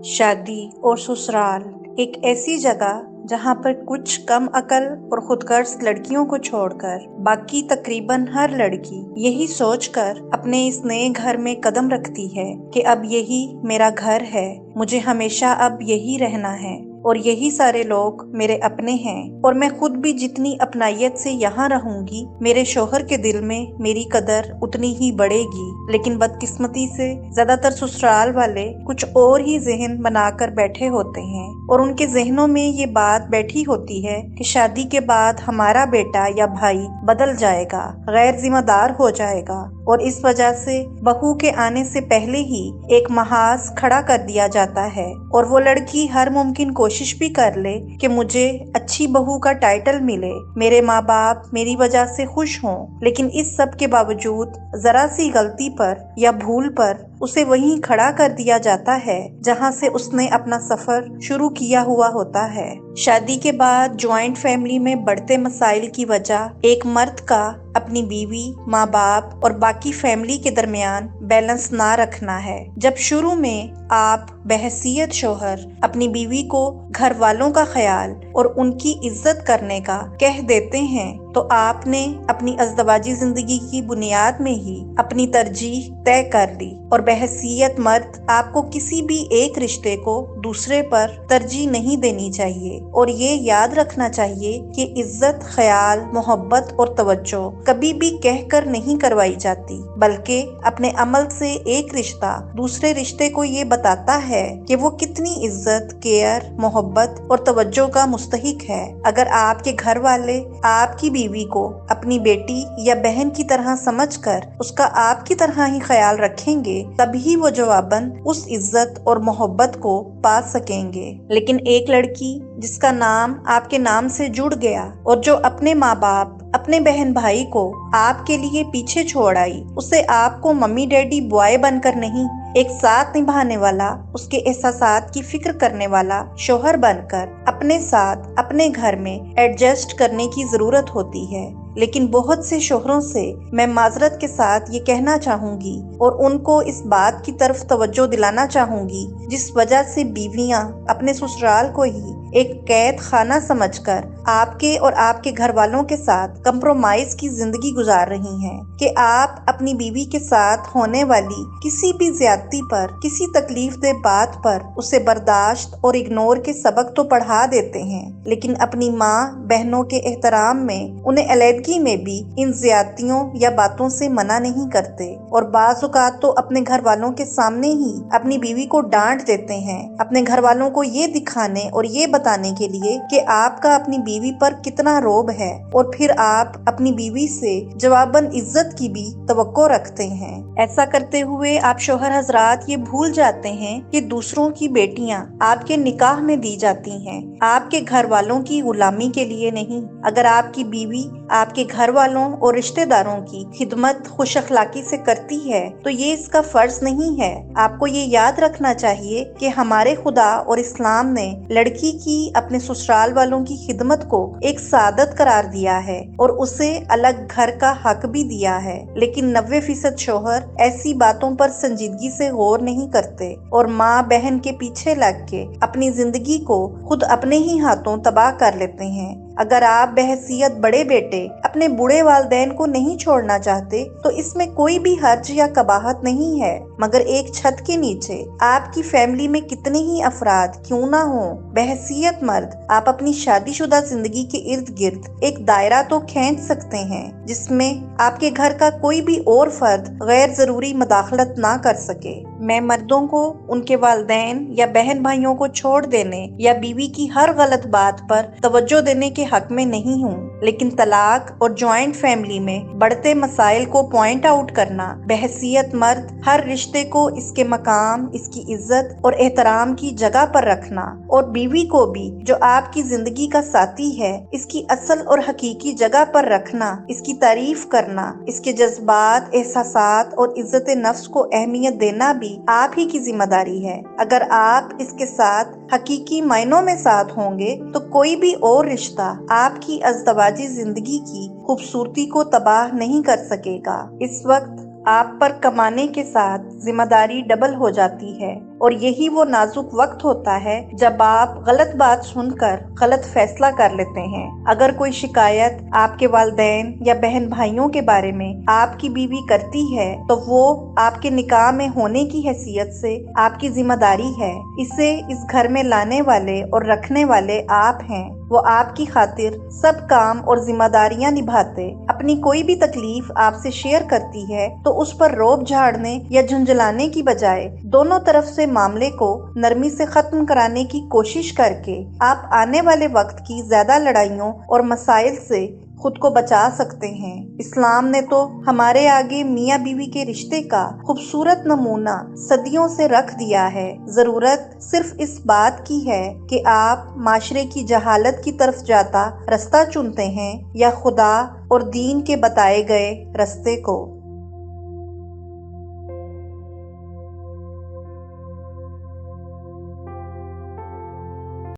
शादी और ससुराल एक ऐसी जगह जहाँ पर कुछ कम अकल और खुदगर्ज लड़कियों को छोड़कर बाकी तकरीबन हर लड़की यही सोचकर अपने इस नए घर में कदम रखती है कि अब यही मेरा घर है, मुझे हमेशा अब यही रहना है और यही सारे लोग मेरे अपने हैं और मैं खुद भी जितनी अपनायत से यहाँ रहूंगी, मेरे शोहर के दिल में मेरी कदर उतनी ही बढ़ेगी। लेकिन बदकिस्मती से ज्यादातर ससुराल वाले कुछ और ही जहन बनाकर बैठे होते हैं और उनके जहनों में ये बात बैठी होती है कि शादी के बाद हमारा बेटा या भाई बदल जाएगा, गैर जिम्मेदार हो जाएगा और इस वजह से बहू के आने से पहले ही एक महाज खड़ा कर दिया जाता है और वो लड़की हर मुमकिन कोशिश भी कर ले कि मुझे अच्छी बहू का टाइटल मिले, मेरे माँ बाप मेरी वजह से खुश हों। लेकिन इस सब के बावजूद जरा सी गलती पर या भूल पर उसे वहीं खड़ा कर दिया जाता है जहां से उसने अपना सफर शुरू किया हुआ होता है। शादी के बाद जॉइंट फैमिली में बढ़ते मसाइल की वजह एक मर्द का अपनी बीवी, माँ बाप और बाकी फैमिली के दरमियान बैलेंस ना रखना है। जब शुरू में आप बहैसियत शोहर अपनी बीवी को घर वालों का ख्याल और उनकी इज्जत करने का कह देते हैं तो आपने अपनी अज़दवाजी जिंदगी की बुनियाद में ही अपनी तरजीह तय कर ली और बहैसियत मर्द आपको किसी भी एक रिश्ते को दूसरे पर तरजीह नहीं देनी चाहिए और ये याद रखना चाहिए कि इज्जत, ख्याल, मोहब्बत और तवज्जो कभी भी कहकर नहीं करवाई जाती, बल्कि अपने अमल से एक रिश्ता दूसरे रिश्ते को ये बताता है कि वो कितनी इज्जत, केयर, मोहब्बत और तवज्जो का मुस्तहिक है। अगर आपके घर वाले आपकी बीवी को अपनी बेटी या बहन की तरह समझकर उसका आपकी तरह ही ख्याल रखेंगे, तभी वो जवाबन उस इज्जत और मोहब्बत को पा सकेंगे। लेकिन एक लड़की जिसका नाम आपके नाम से जुड़ गया और जो अपने माँ बाप, अपने बहन भाई को आपके लिए पीछे छोड़ आई, उसे आपको मम्मी डैडी बॉय बनकर नहीं, एक साथ निभाने वाला, उसके एहसासात की फिक्र करने वाला शोहर बनकर अपने साथ अपने घर में एडजस्ट करने की जरूरत होती है। लेकिन बहुत से शोहरों से मैं माजरत के साथ ये कहना चाहूंगी और उनको इस बात की तरफ तवज्जो दिलाना चाहूंगी जिस वजह से बीवियां अपने ससुराल को ही एक कैद खाना समझकर आपके और आपके घर वालों के साथ कंप्रोमाइज की जिंदगी गुजार रही हैं कि आप अपनी बीवी के साथ होने वाली किसी भी ज्यादती पर, किसी तकलीफ दे बात पर उसे बर्दाश्त और इग्नोर के सबक तो पढ़ा देते हैं, लेकिन अपनी माँ बहनों के एहतराम में उन्हें अलैदगी में भी इन ज्यादतियों या बातों से मना नहीं करते और बाज़ औक़ात तो अपने घर वालों के सामने ही अपनी बीवी को डांट देते हैं, अपने घर वालों को ये दिखाने और ये बताने के लिए कि आपका अपनी बीवी पर कितना रोब है और फिर आप अपनी बीवी से जवाबन इज्जत की भी तवक्को रखते हैं। ऐसा करते हुए आप शोहर हजरात ये भूल जाते हैं कि दूसरों की बेटियां आपके निकाह में दी जाती हैं, आपके घर वालों की गुलामी के लिए नहीं। अगर आपकी बीवी आपके घर वालों और रिश्तेदारों की खिदमत खुश अखलाकी से करती है तो ये इसका फर्ज नहीं है। आपको ये याद रखना चाहिए कि हमारे खुदा और इस्लाम ने लड़की की अपने ससुराल वालों की खिदमत को एक सादत करार दिया है और उसे अलग घर का हक भी दिया है। लेकिन 90% शोहर ऐसी बातों पर संजीदगी से गौर नहीं करते और माँ बहन के पीछे लग के अपनी जिंदगी को खुद अपने ही हाथों तबाह कर लेते हैं। अगर आप बहैसियत बड़े बेटे अपने बूढ़े वालिदैन को नहीं छोड़ना चाहते तो इसमें कोई भी हर्ज या कबाहत नहीं है, मगर एक छत के नीचे आपकी फैमिली में कितने ही अफराद क्यों ना हो, बहैसियत मर्द आप अपनी शादीशुदा जिंदगी के इर्द गिर्द एक दायरा तो खींच सकते हैं जिसमें आपके घर का कोई भी और फर्द गैर जरूरी मदाखलत ना कर सके। मैं मर्दों को उनके वालिदैन या बहन भाइयों को छोड़ देने या बीवी की हर गलत बात पर तवज्जो देने के हक में नहीं हूँ, लेकिन तलाक और जॉइंट फैमिली में बढ़ते मसाइल को पॉइंट आउट करना, बहैसियत मर्द हर रिश्ते को इसके मकाम, इसकी इज्जत और एहतराम की जगह पर रखना और बीवी को भी जो आपकी जिंदगी का साथी है इसकी असल और हकीकी जगह पर रखना, इसकी तारीफ करना, इसके जज्बात, एहसासात और इज्जत नफ्स को अहमियत देना भी आप ही की जिम्मेदारी है। अगर आप इसके साथ हकीकी मायनों में साथ होंगे तो कोई भी और रिश्ता आपकी अज़दवाजी जिंदगी की खूबसूरती को तबाह नहीं कर सकेगा। इस वक्त आप पर कमाने के साथ जिम्मेदारी डबल हो जाती है, और यही वो नाजुक वक्त होता है जब आप गलत बात सुनकर गलत फैसला कर लेते हैं। अगर कोई शिकायत आपके वालिदैन या बहन भाइयों के बारे में आपकी बीवी करती है तो वो आपके निकाह में होने की हैसियत से आपकी जिम्मेदारी है। इसे इस घर में लाने वाले और रखने वाले आप हैं। वो आपकी खातिर सब काम और जिम्मेदारियां निभाते। अपनी कोई भी तकलीफ आपसे शेयर करती है तो उस पर रोब झाड़ने या झुंझलाने की बजाय दोनों तरफ से मामले को नरमी से खत्म कराने की कोशिश करके आप आने वाले वक्त की ज्यादा लड़ाइयों और मसाइल से खुद को बचा सकते हैं। इस्लाम ने तो हमारे आगे मियाँ बीवी के रिश्ते का खूबसूरत नमूना सदियों से रख दिया है। जरूरत सिर्फ इस बात की है कि आप माशरे की जहालत की तरफ जाता रास्ता चुनते हैं या खुदा और दीन के बताए गए रास्ते को।